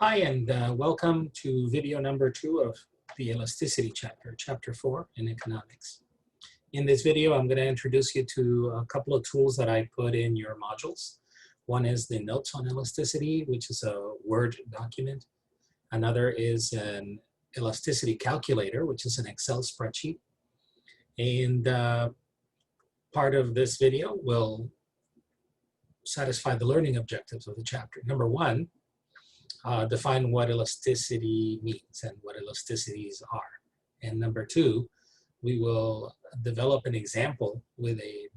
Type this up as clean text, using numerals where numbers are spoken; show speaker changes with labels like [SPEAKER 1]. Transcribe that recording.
[SPEAKER 1] Hi, and welcome to video number 2 of the elasticity chapter, chapter 4 in economics. In this video, I'm going to introduce you to a couple of tools that I put in your modules. One is the notes on elasticity, which is a Word document. Another is an elasticity calculator, which is an Excel spreadsheet. And part of this video will satisfy the learning objectives of the chapter. Number 1, define what elasticity means and what elasticities are. And number 2, we will develop an example with a